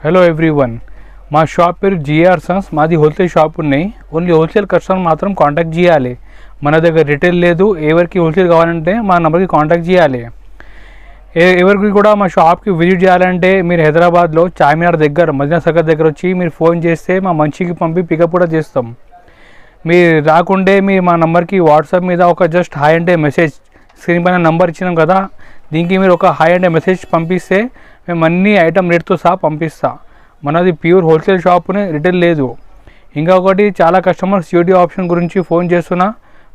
Hello everyone, మా shop పేరు GR Sons. మాది హోల్సేల్ షాప్ ఉన్నాయి. ఓన్లీ హోల్సేల్ కస్టమర్ మాత్రం కాంటాక్ట్ చేయాలి. మన దగ్గర రిటైల్ లేదు. ఎవరికి హోల్సేల్ కావాలంటే మా నెంబర్కి కాంటాక్ట్ చేయాలి. ఎవరికి కూడా మా షాప్కి విజిట్ చేయాలంటే మీరు హైదరాబాద్లో చార్మినార్ దగ్గర మదీనా సర్కల్ దగ్గర వచ్చి మీరు ఫోన్ చేస్తే మా మనిషికి పంపి పికప్ కూడా చేస్తాం. మీరు రాకుండే మీరు మా నెంబర్కి వాట్సాప్ మీద ఒక జస్ట్ హాయ్ అంటే మెసేజ్, స్క్రీన్ పైన నెంబర్ ఇచ్చినాం కదా, దీనికి మీరు ఒక హాయ్ అంటే మెసేజ్ పంపిస్తే మేము అన్ని ఐటమ్ రేట్తో సహా పంపిస్తా. మనది ప్యూర్ హోల్సేల్ షాప్ని, రిటైల్ లేదు. ఇంకా ఒకటి, చాలా కస్టమర్ సిఓడి ఆప్షన్ గురించి ఫోన్ చేస్తున్నా.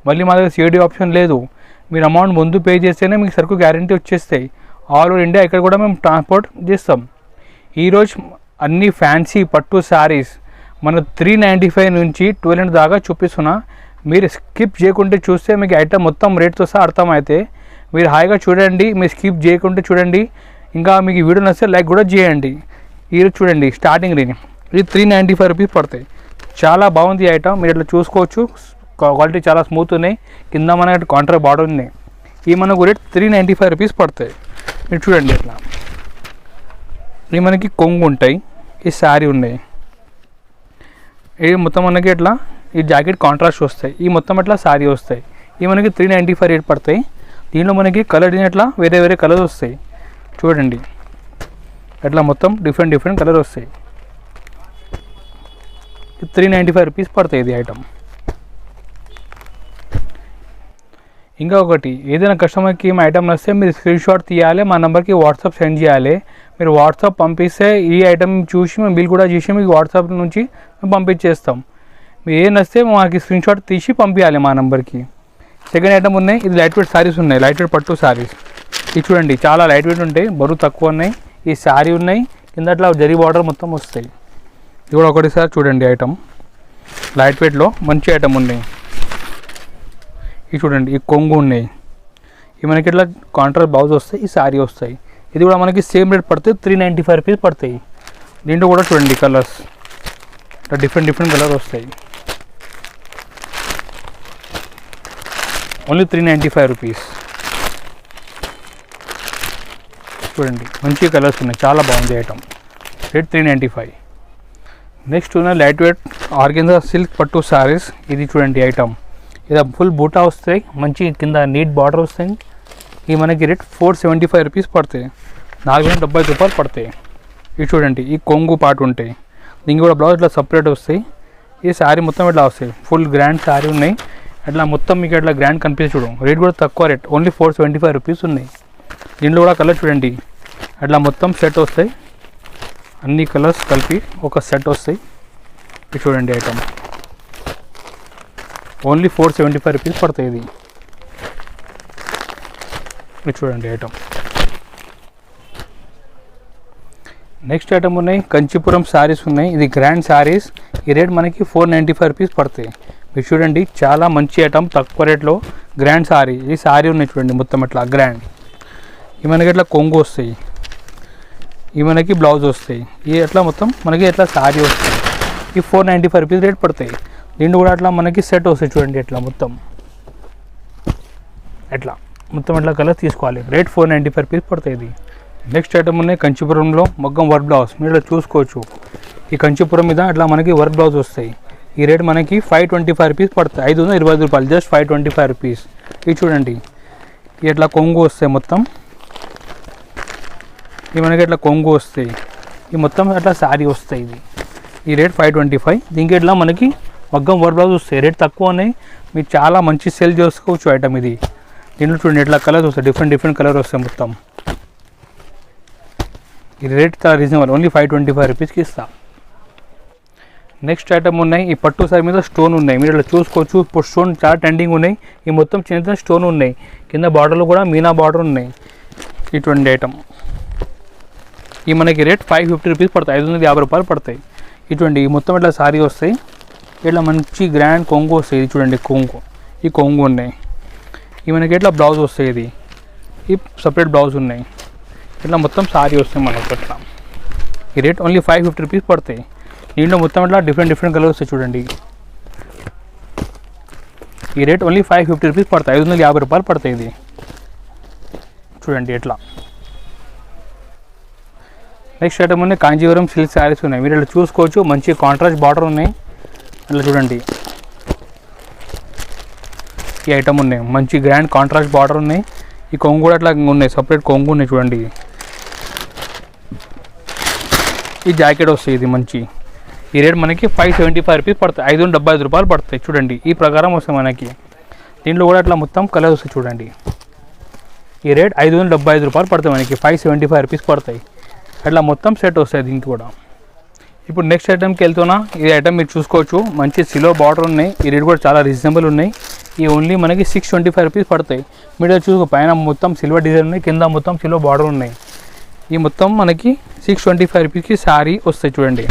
మళ్ళీ మా దగ్గర సిఓడి ఆప్షన్ లేదు. మీరు అమౌంట్ ముందు పే చేస్తేనే మీకు సరుకు గ్యారంటీ వచ్చేస్తాయి. ఆల్ ఓవర్ ఇండియా ఇక్కడ కూడా మేము ట్రాన్స్పోర్ట్ చేస్తాం. ఈరోజు అన్ని ఫ్యాన్సీ పట్టు శారీస్ మన 395 నుంచి 1200 దాకా చూపిస్తున్నా. మీరు స్కిప్ చేయకుంటే చూస్తే మీకు ఐటమ్ మొత్తం రేట్తో సహా అర్థమైతే మీరు హాయిగా చూడండి. మీరు స్కిప్ చేయకుంటే చూడండి. ఇంకా మీకు వీడియో నచ్చితే లైక్ కూడా చేయండి. ఈరోజు చూడండి స్టార్టింగ్ రేంజ్ ఇది 395 రూపీస్ పడతాయి. చాలా బాగుంది ఐటమ్. మీరు ఇట్లా చూసుకోవచ్చు. క్వాలిటీ చాలా స్మూత్ ఉన్నాయి. కింద మన కాంట్రా బార్డర్ ఉన్నాయి. ఈ మనకు రేట్ 395 రూపీస్ పడతాయి. మీరు చూడండి ఇట్లా. ఇవి మనకి కొంగు ఉంటాయి. ఈ శారీ ఉన్నాయి. ఇవి మొత్తం మనకి ఇట్లా ఈ జాకెట్ కాంట్రాస్ట్ వస్తాయి. ఈ మొత్తం ఇట్లా శారీ వస్తాయి. ఇవి మనకి 395 రేట్ పడతాయి. దీనిలో మనకి కలర్ ఇట్లా వేరే వేరే కలర్స్ వస్తాయి. చూడండి అట్లా మొత్తం డిఫరెంట్ కలర్ వస్తాయి. 395 రూపీస్ పడతాయి ఇది ఐటమ్. ఇంకా ఒకటి, ఏదైనా కస్టమర్కి మా ఐటమ్ నచ్చితే మీరు స్క్రీన్ షాట్ తీయాలి, మా నెంబర్కి వాట్సాప్ సెండ్ చేయాలి. మీరు వాట్సాప్ పంపిస్తే ఈ ఐటమ్ చూసి మేము బిల్ కూడా చేసి మీకు వాట్సాప్ నుంచి మేము పంపించేస్తాం. మీరు ఏం నచ్చితే మాకు స్క్రీన్ షాట్ తీసి పంపించాలి మా నెంబర్కి. సెకండ్ ఐటమ్ ఉన్నాయి. ఇది లైట్ వెయిట్ శారీస్ ఉన్నాయి. లైట్ వెయిట్ పట్టు శారీస్. ఇది చూడండి చాలా లైట్ వెయిట్ ఉంటాయి, బరువు తక్కువ ఉన్నాయి. ఈ శారీ ఉన్నాయి. కింద అట్లా జరీ బార్డర్ మొత్తం వస్తాయి. ఇది కూడా ఒకటిసారి చూడండి ఐటమ్. లైట్ వెయిట్లో మంచి ఐటమ్ ఉన్నాయి. ఇది చూడండి ఈ కొంగు ఉన్నాయి. ఇవి మనకి ఇట్లా కాంట్రాస్ట్ బ్లౌజ్ వస్తాయి. ఈ శారీ వస్తాయి. ఇది కూడా మనకి సేమ్ రేట్ పడుతుంది. 395 రూపీస్ పడతాయి. దీంట్లో కూడా చూడండి కలర్స్ ఇట్లా డిఫరెంట్ కలర్ వస్తాయి. Only 395 rupees. చూడండి మంచి కలర్స్ ఉన్నాయి. చాలా బాగుంది ఐటమ్. రేట్ 395. నెక్స్ట్ ఉన్న లైట్ వెయిట్ ఆర్గెన్జా సిల్క్ పట్టు శారీస్. ఇది చూడండి ఐటమ్. ఇది ఫుల్ బూటా వస్తాయి. మంచి కింద నీట్ బార్డర్ వస్తాయి. ఇది మనకి రేట్ 475 రూపీస్ పడతాయి. 470 రూపాయలు పడతాయి. ఇది చూడండి ఈ కొంగు పాటు ఉంటాయి. దీనికి కూడా బ్లౌజ్ ఇట్లా సపరేట్ వస్తాయి. ఈ శారీ మొత్తం ఇట్లా వస్తాయి. ఫుల్ గ్రాండ్ శారీ ఉన్నాయి. అట్లా మొత్తం మీకు అట్లా గ్రాండ్ కనిపిస్తుంది. చూడు రేట్ కూడా తక్కువ రేట్. ఓన్లీ 475 రూపీస్ ఉన్నాయి. దీంట్లో కూడా కలర్ చూడండి అట్లా మొత్తం సెట్ వస్తాయి. అన్ని కలర్స్ కలిపి ఒక సెట్ వస్తాయి. ఇది చూడండి ఐటమ్. ఓన్లీ 475 రూపీస్ పడతాయి. ఇది చూడండి ఐటమ్. నెక్స్ట్ ఐటమ్ ఉన్నాయి కంచీపురం శారీస్ ఉన్నాయి. ఇది గ్రాండ్ శారీస్. ఈ రేట్ మనకి 495 రూపీస్ పడతాయి. మీరు చూడండి చాలా మంచి ఐటమ్ తక్కువ రేట్లో గ్రాండ్ శారీ. ఈ శారీ ఉన్నాయి చూడండి మొత్తం ఇట్లా గ్రాండ్. ఇవి మనకి ఇట్లా కొంగు వస్తాయి. ఇవి మనకి బ్లౌజ్ వస్తాయి. ఇవి ఎట్లా మొత్తం మనకి ఎట్లా శారీ వస్తాయి. ఈ 495 రూపీస్ రేట్ పడతాయి. దీంట్లో కూడా అట్లా మనకి సెట్ వస్తాయి. చూడండి ఎట్లా మొత్తం ఎట్లా కలర్ తీసుకోవాలి. రేట్ 495 రూపీస్ పడతాయి. ఇది నెక్స్ట్ ఐటమ్ ఉన్నాయి కంచీపురంలో మగ్గం వర్క్ బ్లౌజ్. మీరు ఇట్లా చూసుకోవచ్చు. ఈ కంచీపురం మీద అట్లా మనకి వర్క్ బ్లౌజ్ వస్తాయి. ఈ రేట్ మనకి 525 రూపీస్ పడతాయి. 525 రూపాయలు, జస్ట్ 525 రూపీస్. ఇది చూడండి ఇట్లా కొంగు వస్తాయి మొత్తం. ఇవి మనకి ఇట్లా కొంగు వస్తాయి. ఈ మొత్తం అట్లా శారీ వస్తాయి. ఈ రేట్ 525. దీనికి ఇట్లా మనకి మగ్గం వర్క్ బ్లౌజ్ వస్తాయి. రేట్ తక్కువ ఉన్నాయి. మీరు చాలా మంచి సేల్ చేసుకోవచ్చు ఐటమ్ ఇది. దీంట్లో చూడండి ఎట్లా కలర్స్ వస్తాయి. డిఫరెంట్ కలర్ వస్తాయి మొత్తం. ఈ రేట్ చాలా రీజనబుల్. ఓన్లీ 525 రూపీస్కి ఇస్తా. నెక్స్ట్ ఐటమ్ ఉన్నాయి. ఈ పట్టు సారీ మీద స్టోన్ ఉన్నాయి. మీరు ఇట్లా చూసుకోవచ్చు. ఇప్పుడు స్టోన్ చాలా ట్రెండింగ్ ఉన్నాయి. ఈ మొత్తం చిన్న స్టోన్ ఉన్నాయి. కింద బార్డర్లో కూడా మీనా బార్డర్ ఉన్నాయి. ఇటువంటి ఐటమ్. ఈ మనకి రేట్ 550 రూపీస్ పడతాయి. 550 రూపాయలు పడతాయి. ఇటువంటి ఈ మొత్తం ఇట్లా శారీ వస్తాయి. ఇట్లా మంచి గ్రాండ్ కొంగు వస్తాయి. ఇది చూడండి కొంగు. ఈ కొంగు ఉన్నాయి. ఈ మనకి ఇట్లా బ్లౌజ్ వస్తాయి. ఇది ఈ సపరేట్ బ్లౌజ్ ఉన్నాయి. ఇట్లా మొత్తం శారీ వస్తాయి మనకు అట్లా. ఈ రేట్ ఓన్లీ 550 రూపీస్ పడతాయి. దీంట్లో మొత్తం ఇట్లా డిఫరెంట్ కలర్స్ వస్తాయి. చూడండి ఈ రేట్ ఓన్లీ 550 రూపీస్ పడతాయి. 550 రూపాయలు పడతాయి. ఇది చూడండి ఎట్లా నెక్స్ట్ ఐటమ్ ఉన్నాయి కాంజీవరం సిల్క్ శారీస్ ఉన్నాయి. మీరు ఇలా చూసుకోవచ్చు, మంచి కాంట్రాస్ట్ బార్డర్ ఉన్నాయి. ఇలా చూడండి, ఈ ఐటమ్ ఉన్నాయి, మంచి గ్రాండ్ కాంట్రాస్ట్ బార్డర్ ఉన్నాయి. ఈ కొంగు కూడా అట్లా ఉన్నాయి, సపరేట్ కొంగు ఉన్నాయి చూడండి. ఈ జాకెట్ వస్తాయి, ఇది మంచి. ఈ రేట్ మనకి 575 రూపీస్ పడతాయి, 575 రూపాయలు పడతాయి చూడండి. ఈ ప్రకారం వస్తాయి మనకి. దీంట్లో కూడా అట్లా మొత్తం కలర్ వస్తాయి చూడండి. ఈ రేట్ 575 రూపాయలు పడతాయి మనకి, 575 రూపీస్ పడతాయి. అట్లా మొత్తం సెట్ వస్తాయి దీనికి కూడా. ఇప్పుడు నెక్స్ట్ ఐటమ్కి వెళ్తున్నా. ఈ ఐటమ్ మీరు చూసుకోవచ్చు, మంచి సిలో బార్డర్ ఉన్నాయి. ఈ రేట్ కూడా చాలా రీజనబుల్ ఉన్నాయి. ఈ ఓన్లీ మనకి 625 రూపీస్ పడతాయి. మీరు చూసుకో, పైన మొత్తం సిల్వర్ డిజైన్ ఉన్నాయి, కింద మొత్తం సిలో బార్డర్ ఉన్నాయి. ఈ మొత్తం మనకి 625 రూపీస్కి శారీ వస్తాయి చూడండి.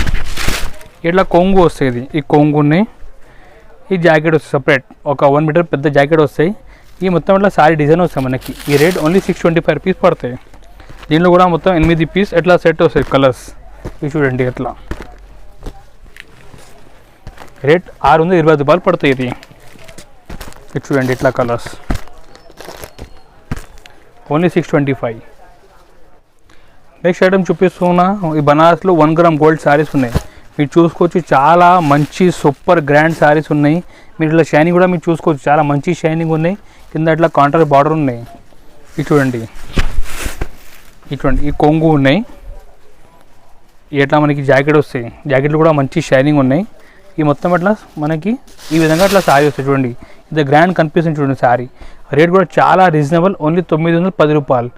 ఇట్లా కొంగు వస్తాయి, ఈ కొంగు ఉన్నాయి. ఈ జాకెట్ వస్తాయి సపరేట్, ఒక 1 మీటర్ పెద్ద జాకెట్ వస్తాయి. ఈ మొత్తం ఇట్లా శారీ డిజైన్ వస్తాయి మనకి. ఈ రేట్ ఓన్లీ 625 రూపీస్ పడతాయి. దీంట్లో కూడా మొత్తం 8 పీస్ ఎట్లా సెట్ వస్తాయి కలర్స్. ఇవి చూడండి, ఎట్లా రేట్ 625 రూపాయలు పడతాయి. ఇది చూడండి, ఇట్లా కలర్స్ ఓన్లీ 625. నెక్స్ట్ ఐటమ్ చూపిస్తున్నా. ఈ బనారస్లో 1 గ్రామ్ గోల్డ్ శారీస్ ఉన్నాయి. మీరు చూసుకోవచ్చు, చాలా మంచి సూపర్ గ్రాండ్ శారీస్ ఉన్నాయి. మీరు ఇట్లా షైనింగ్ కూడా మీరు చూసుకోవచ్చు, చాలా మంచి షైనింగ్ ఉన్నాయి. కింద ఇట్లా కాంట్రాస్ట్ బార్డర్ ఉన్నాయి. ఇది చూడండి, ఈ కొంగు ఉన్నాయి. ఇట్లా మనకి జాకెట్ వస్తాయి, జాకెట్లు కూడా మంచి షైనింగ్ ఉన్నాయి. ఈ మొత్తం ఇట్లా మనకి ఈ విధంగా ఇట్లా శారీ వస్తాయి చూడండి. ఇది గ్రాండ్ కనిపిస్తుంది చూడండి శారీ. రేట్ కూడా చాలా రీజనబుల్, ఓన్లీ 910 రూపాయలు,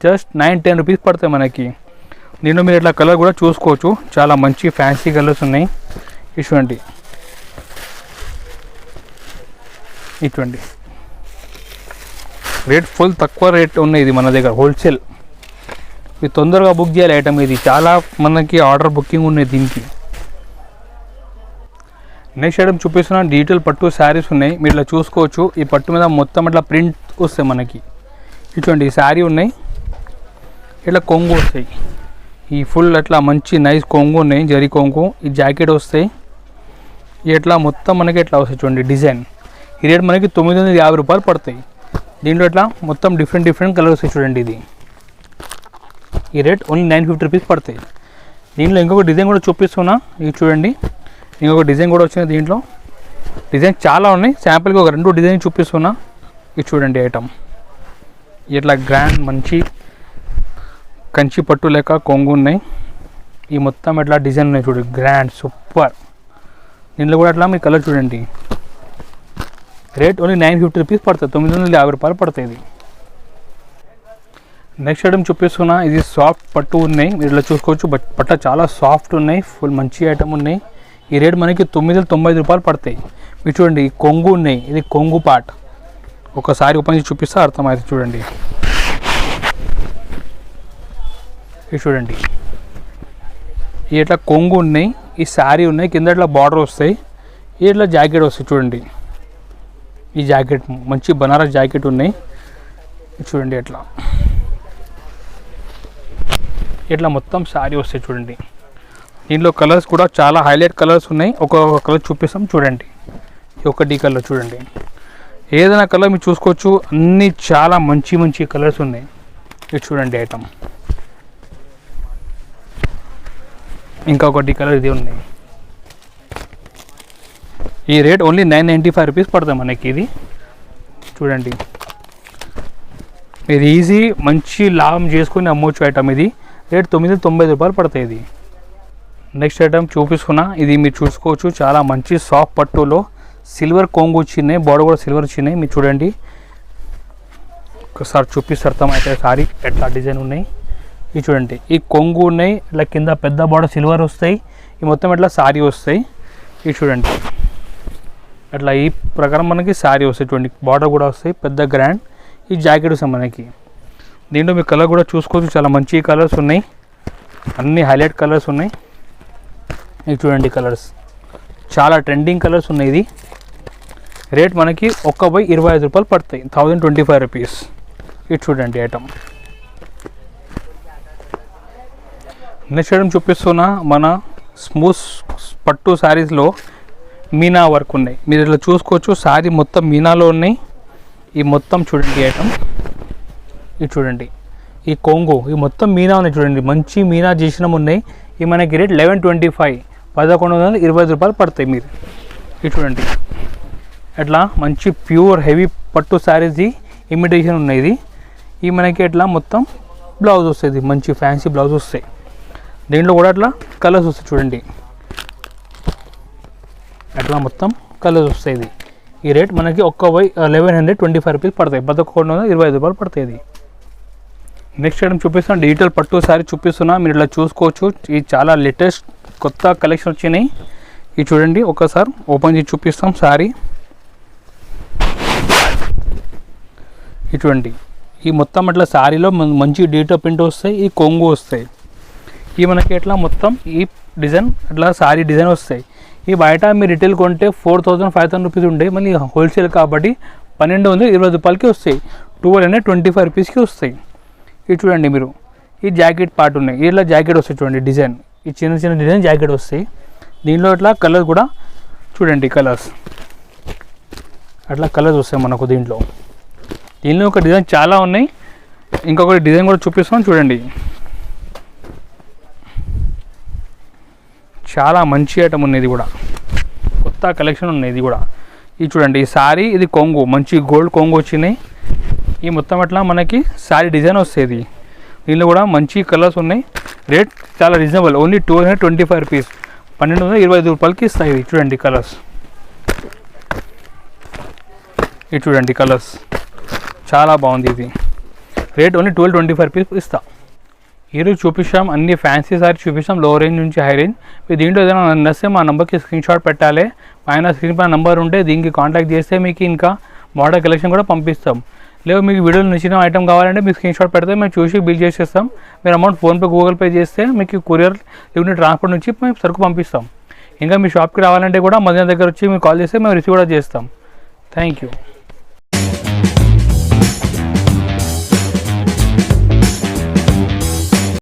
జస్ట్ 9-10 రూపీస్ పడతాయి మనకి. దీంట్లో మీరు ఇట్లా కలర్ కూడా చూసుకోవచ్చు, చాలా మంచి ఫ్యాన్సీ కలర్స్ ఉన్నాయి. ఇటువంటి రేట్ ఫుల్ తక్కువ రేట్ ఉన్నాయి. ఇది మన దగ్గర హోల్సేల్. ఇది తొందరగా బుక్ చేయాలి ఐటమ్. ఇది చాలా మనకి ఆర్డర్ బుకింగ్ ఉన్నాయి దీనికి. నెక్స్ట్ ఐటమ్ చూపిస్తున్నా. డీటెయిల్ పట్టు శారీస్ ఉన్నాయి. మీరు ఇట్లా చూసుకోవచ్చు, ఈ పట్టు మీద మొత్తం ఇట్లా ప్రింట్ వస్తాయి మనకి. ఇటువంటి శారీ ఉన్నాయి. ఇట్లా కొంగు వస్తాయి, ఈ ఫుల్ అట్లా మంచి నైస్ కొంగు ఉన్నాయి, జరీ కొంగు. ఈ జాకెట్ వస్తాయి. ఇట్లా మొత్తం మనకి ఎట్లా వస్తాయి చూడండి డిజైన్. ఈ రేట్ మనకి 950 రూపాయలు పడతాయి. దీంట్లో ఇట్లా మొత్తం డిఫరెంట్ కలర్స్ వస్తాయి చూడండి. ఇది ఈ రేట్ ఓన్లీ 950 రూపీస్ పడతాయి. దీంట్లో ఇంకొక డిజైన్ కూడా చూపిస్తున్నా. ఇది చూడండి, ఇంకొక డిజైన్ కూడా వచ్చింది. దీంట్లో డిజైన్ చాలా ఉన్నాయి. శాంపుల్గా ఒక 2 డిజైన్ చూపిస్తున్నా. ఇది చూడండి ఐటమ్. ఇట్లా గ్రాండ్ మంచి కంచి పట్టు లేక కొంగు ఉన్నాయి. ఈ మొత్తం ఇట్లా డిజైన్ ఉన్నాయి చూడండి, గ్రాండ్ సూపర్. దీంట్లో కూడా అట్లా మీ కలర్ చూడండి. రేట్ ఓన్లీ 950 రూపీస్ పడుతుంది, 950 రూపాయలు పడుతుంది ఇది. నెక్స్ట్ ఐటమ్ చూపిస్తున్నా. ఇది సాఫ్ట్ పట్టు ఉన్నాయి. మీరు ఇలా చూసుకోవచ్చు, పట్ట చాలా సాఫ్ట్ ఉన్నాయి, ఫుల్ మంచి ఐటమ్ ఉన్నాయి. ఈ రేట్ మనకి 995 రూపాయలు పడతాయి. మీరు చూడండి, ఈ కొంగు ఉన్నాయి, ఇది కొంగు పార్ట్. ఒకసారి ఓపెన్ చేసి చూపిస్తే అర్థమైంది చూడండి. ఇది చూడండి, ఇట్లా కొంగు ఉన్నాయి, ఈ శారీ ఉన్నాయి, కింద ఇట్లా బార్డర్ వస్తాయి, ఇట్లా జాకెట్ వస్తాయి చూడండి. ఈ జాకెట్ మంచి బనారస్ జాకెట్ ఉన్నాయి చూడండి. ఇట్లా మొత్తం శారీ వస్తాయి చూడండి. దీంట్లో కలర్స్ కూడా చాలా హైలైట్ కలర్స్ ఉన్నాయి. ఒక్కొక్క కలర్ చూపిస్తాం చూడండి. ఒకటి కలర్ చూడండి, ఏదైనా కలర్ మీరు చూసుకోవచ్చు. అన్నీ చాలా మంచి కలర్స్ ఉన్నాయి. ఇది చూడండి ఐటమ్. ఇంకొకటి కలర్ ఇది ఉన్నాయి. ఈ రేట్ ఓన్లీ 995 రూపీస్ పడుతుంది మనకి. ఇది చూడండి, మీరు ఈజీ మంచి లాభం చేసుకుని అమ్మవచ్చు ఐటమ్. ఇది రేట్ 995 రూపాయలు పడతాయి ఇది. నెక్స్ట్ ఐటమ్ చూపిస్తున్నా. ఇది మీరు చూసుకోవచ్చు, చాలా మంచి సాఫ్ట్ పట్టులో సిల్వర్ కొంగు వచ్చినాయి, బార్డర్ కూడా సిల్వర్ వచ్చినాయి. మీరు చూడండి, ఒకసారి చూపిస్తే అర్థమైతే సారీ ఎట్లా డిజైన్ ఉన్నాయి. ఇది చూడండి, ఈ కొంగు ఉన్నాయి, ఇట్లా కింద పెద్ద బార్డర్ సిల్వర్ వస్తాయి. ఈ మొత్తం ఇట్లా సారీ వస్తాయి. ఇది చూడండి, అట్లా ఈ ప్రకారం మనకి సారీ వస్తాయి చూడండి. బార్డర్ కూడా వస్తాయి, పెద్ద గ్రాండ్. ఈ జాకెట్ వస్తాయి మనకి. దీంట్లో మీ కలర్ కూడా చూసుకోవచ్చు, చాలా మంచి కలర్స్ ఉన్నాయి, అన్ని హైలైట్ కలర్స్ ఉన్నాయి. ఇది చూడండి కలర్స్, చాలా ట్రెండింగ్ కలర్స్ ఉన్నాయి. ఇది రేట్ మనకి 125 రూపాయలు పడతాయి, 1025 రూపీస్. ఇది చూడండి ఐటమ్. నెక్స్ట్ ఐటమ్ చూపిస్తున్నా. మన స్మూత్ పట్టు శారీస్లో మీనా వర్క్ ఉన్నాయి. మీరు ఇట్లా చూసుకోవచ్చు, శారీ మొత్తం మీనాలో ఉన్నాయి. ఈ మొత్తం చూడండి ఐటమ్. ఇది చూడండి, ఈ కొంగు ఈ మొత్తం మీనా ఉన్నాయి చూడండి, మంచి మీనా చేసినవి ఉన్నాయి. ఈ మనకి రేట్ 1125 1125 రూపాయలు పడతాయి. మీరు ఇది చూడండి ఎట్లా మంచి ప్యూర్ హెవీ పట్టు శారీస్ ఇమిటేషన్ ఉన్నాయి. ఇది ఈ మనకి ఎట్లా మొత్తం బ్లౌజ్ వస్తుంది, మంచి ఫ్యాన్సీ బ్లౌజ్ వస్తాయి. దీంట్లో కూడా అట్లా కలర్స్ వస్తాయి చూడండి, అట్లా మొత్తం కలర్స్ వస్తాయి. ఇది ఈ రేట్ మనకి 1125 రూపీస్ పడతాయి, 1125 రూపాయలు పడతాయి. ఇది నెక్స్ట్ ఐటమ్ చూపిస్తాను, డిజిటల్ పట్టు శారీ చూపిస్తున్నా, మీరు ఇట్లా చూసుకోవచ్చు. ఇది చాలా లేటెస్ట్ కొత్త కలెక్షన్ వచ్చినాయి. ఇది చూడండి, ఒకసారి ఓపెన్ చేసి చూపిస్తాం శారీ. ఇది చూడండి, ఈ మొత్తం అట్లా శారీలో మంచి డిజిటల్ ప్రింట్ వస్తాయి, ఈ కొంగు వస్తాయి. ఈ మనకి ఎట్లా మొత్తం ఈ డిజైన్ అట్లా శారీ డిజైన్ వస్తాయి. ఈ బయట మీరు రిటైల్ కొంటే 4000-5000 రూపీస్ ఉండే, మళ్ళీ హోల్సేల్ కాబట్టి 1220 రూపాయలకి వస్తాయి, 1225 రూపీస్కి వస్తాయి. ఇది చూడండి మీరు, ఈ జాకెట్ పార్ట్ ఉన్నాయి, ఇట్లా జాకెట్ వస్తాయి చూడండి డిజైన్, ఈ చిన్న చిన్న డిజైన్ జాకెట్ వస్తాయి. దీనిలో అట్లా కలర్ కూడా చూడండి, కలర్స్ అట్లా కలర్స్ వస్తాయి మనకు. దీంట్లో ఒక డిజైన్ చాలా ఉన్నాయి, ఇంకొక డిజైన్ కూడా చూపిస్తాం చూడండి. చాలా మంచి ఐటమ్ ఉంది, ఇది కూడా కొత్త కలెక్షన్ ఉన్నాయి. ఇది కూడా ఇది చూడండి, ఈ శారీ ఇది కొంగు, మంచి గోల్డ్ కొంగు వచ్చినాయి. ఈ మొత్తం అట్లా మనకి శారీ డిజైన్ వస్తుంది. దీనిలో కూడా మంచి కలర్స్ ఉన్నాయి. రేట్ చాలా రీజనబుల్, ఓన్లీ 1225 రూపీస్ 1225 రూపాయలకి ఇస్తాయి. ఇది చూడండి కలర్స్, ఇది చూడండి కలర్స్ చాలా బాగుంది. ఇది రేట్ ఓన్లీ 1225 రూపీస్ ఇస్తా. ఈరోజు చూపిస్తాం అన్ని ఫ్యాన్సీ సారీ చూపిస్తాం, లో రేంజ్ నుంచి హై రేంజ్. మీరు దీంట్లో ఏదైనా నచ్చితే మా నెంబర్కి స్క్రీన్ షాట్ పెట్టాలి, పైన స్క్రీన్ పైన నెంబర్ ఉంటే దీనికి కాంటాక్ట్ చేస్తే మీకు ఇంకా మోడల్ కలెక్షన్ కూడా పంపిస్తాం. లేదు మీకు వీడియోలో నచ్చిన ఐటమ్ కావాలంటే మీకు స్క్రీన్ షాట్ పెడితే మేము చూసి బిల్ చేసేస్తాం. మీరు అమౌంట్ ఫోన్పే గూగుల్ పే చేస్తే మీకు కొరియర్ లేకుంటే ట్రాన్స్పోర్ట్ నుంచి మేము సరుకు పంపిస్తాం. ఇంకా మీ షాప్కి రావాలంటే కూడా మధ్య దగ్గర వచ్చి మీరు కాల్ చేస్తే మేము రిసీవ్ కూడా చేస్తాం. Thank you.